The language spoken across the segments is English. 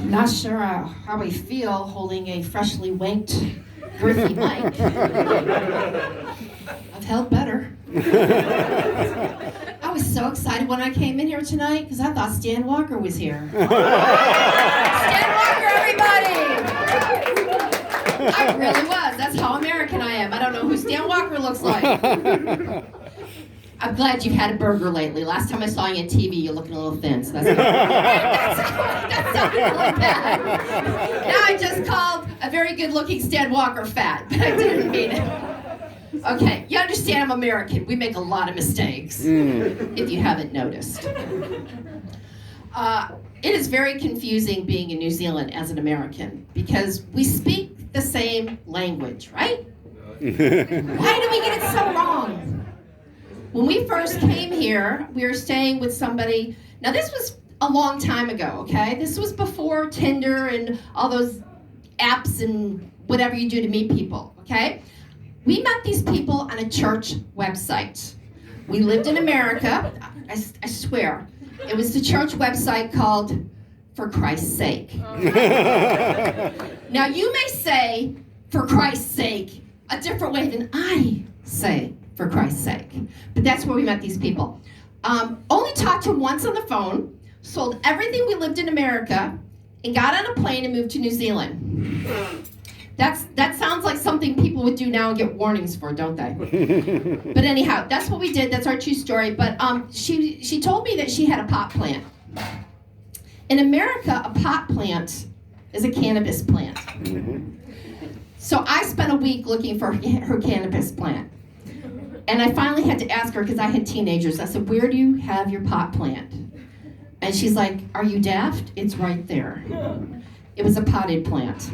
Not sure how I feel holding a freshly wanked, girthy mic. I've held better. I was so excited when I came in here tonight because I thought Stan Walker was here. Stan Walker, everybody! I really was. That's how American I am. I don't know who Stan Walker looks like. I'm glad you've had a burger lately. Last time I saw you on TV, you're looking a little thin. So that's sounded really bad. Now I just called a very good-looking Stan Walker fat, but I didn't mean it. Okay, you understand I'm American. We make a lot of mistakes, if you haven't noticed. It is very confusing being in New Zealand as an American because we speak the same language, right? Why do we get it so wrong? When we first came here, we were staying with somebody. Now, this was a long time ago, okay? This was before Tinder and all those apps and whatever you do to meet people, okay? We met these people on a church website. We lived in America. I swear. It was the church website called For Christ's Sake. Now, you may say, for Christ's sake, a different way than I say, for Christ's sake. But that's where we met these people. Only talked to them once on the phone, sold everything we lived in America, and got on a plane and moved to New Zealand. That sounds like something people would do now and get warnings for, don't they? But anyhow, that's what we did. That's our true story. But she told me that she had a pot plant. In America, a pot plant is a cannabis plant. So I spent a week looking for her cannabis plant. And I finally had to ask her, because I had teenagers, I said, where do you have your pot plant? And she's like, are you daft? It's right there. It was a potted plant.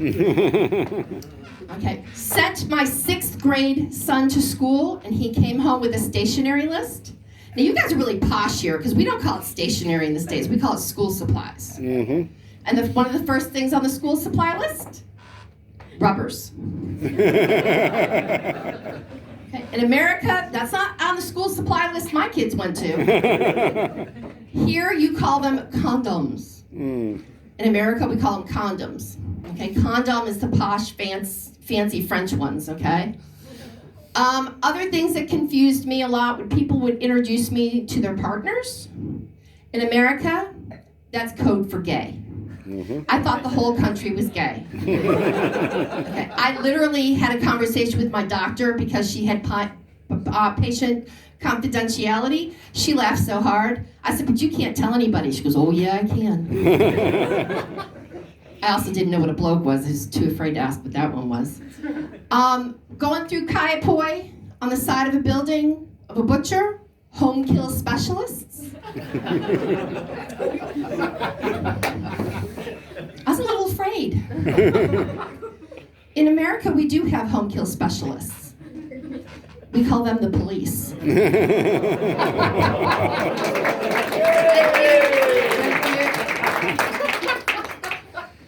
Okay, sent my 6th grade son to school, and he came home with a stationery list. Now, you guys are really posh here, because we don't call it stationery in the States. We call it school supplies. And one of the first things on the school supply list? Rubbers. Okay. In America, that's not on the school supply list my kids went to. Here, you call them condoms. In America, we call them condoms. Okay, condom is the posh, fancy French ones, okay? Other things that confused me a lot when people would introduce me to their partners. In America, that's code for gay. I thought the whole country was gay. Okay. I literally had a conversation with my doctor because she had patient confidentiality. She laughed so hard. I said, but you can't tell anybody. She goes, oh yeah, I can. I also didn't know what a bloke was. I was too afraid to ask what that one was. Going through Kaiapoi on the side of a building of a butcher, home kill specialists. I was a little afraid. In America, we do have home kill specialists. We call them the police. Thank you.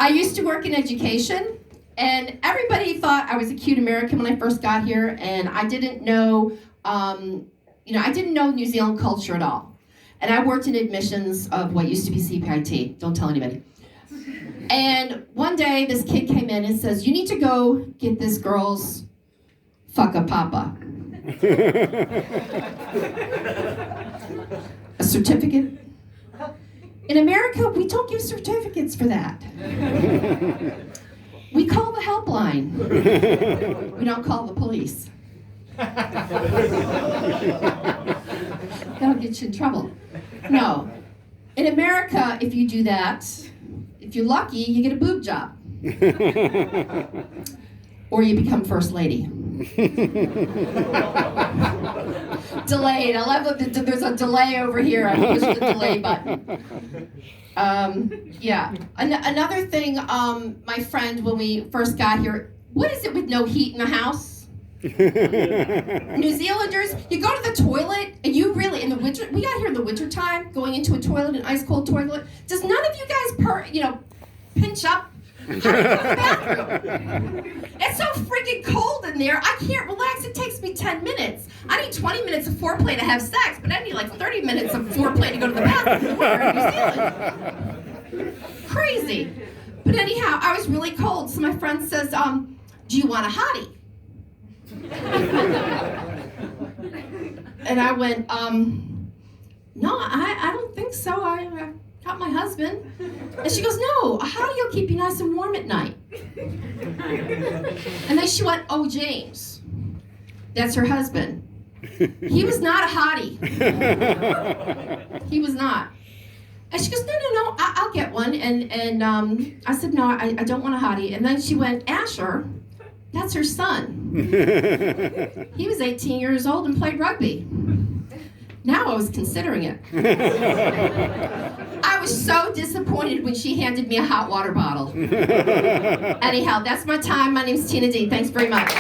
I used to work in education, and everybody thought I was a cute American when I first got here, and I didn't know, I didn't know New Zealand culture at all. And I worked in admissions of what used to be CPIT. Don't tell anybody. And one day, this kid came in and says, you need to go get this girl's fucka papa. A certificate? In America, we don't give certificates for that. We call the helpline. We don't call the police. That'll get you in trouble. No. In America, if you do that, if you're lucky, you get a boob job. Or you become first lady. Delayed. I love that there's a delay over here. I push the delay button. Yeah. Another thing, my friend, when we first got here, what is it with no heat in the house? New Zealanders, you go to the toilet, and you really, in the winter, we got here in the winter time, going into a toilet, an ice cold toilet. Does none of you guys, pinch up How do you go to the bathroom? It's so freaking cold in there. I can't relax. It takes me 10 minutes. I need 20 minutes of foreplay to have sex, but I need like 30 minutes of foreplay to go to the bathroom. We're in New Zealand. Crazy. But anyhow, I was really cold, so my friend says, do you want a hottie? And I went, no, I don't think so. I got my husband. And she goes, no, a hottie will keep you nice and warm at night. And then she went, oh, James. That's her husband. He was not a hottie. He was not. And she goes, no, I'll get one. And I said, no, I don't want a hottie. And then she went, Asher, that's her son. He was 18 years old and played rugby. Now I was considering it. I was so disappointed when she handed me a hot water bottle. Anyhow, that's my time. My name's Tina D. Thanks very much.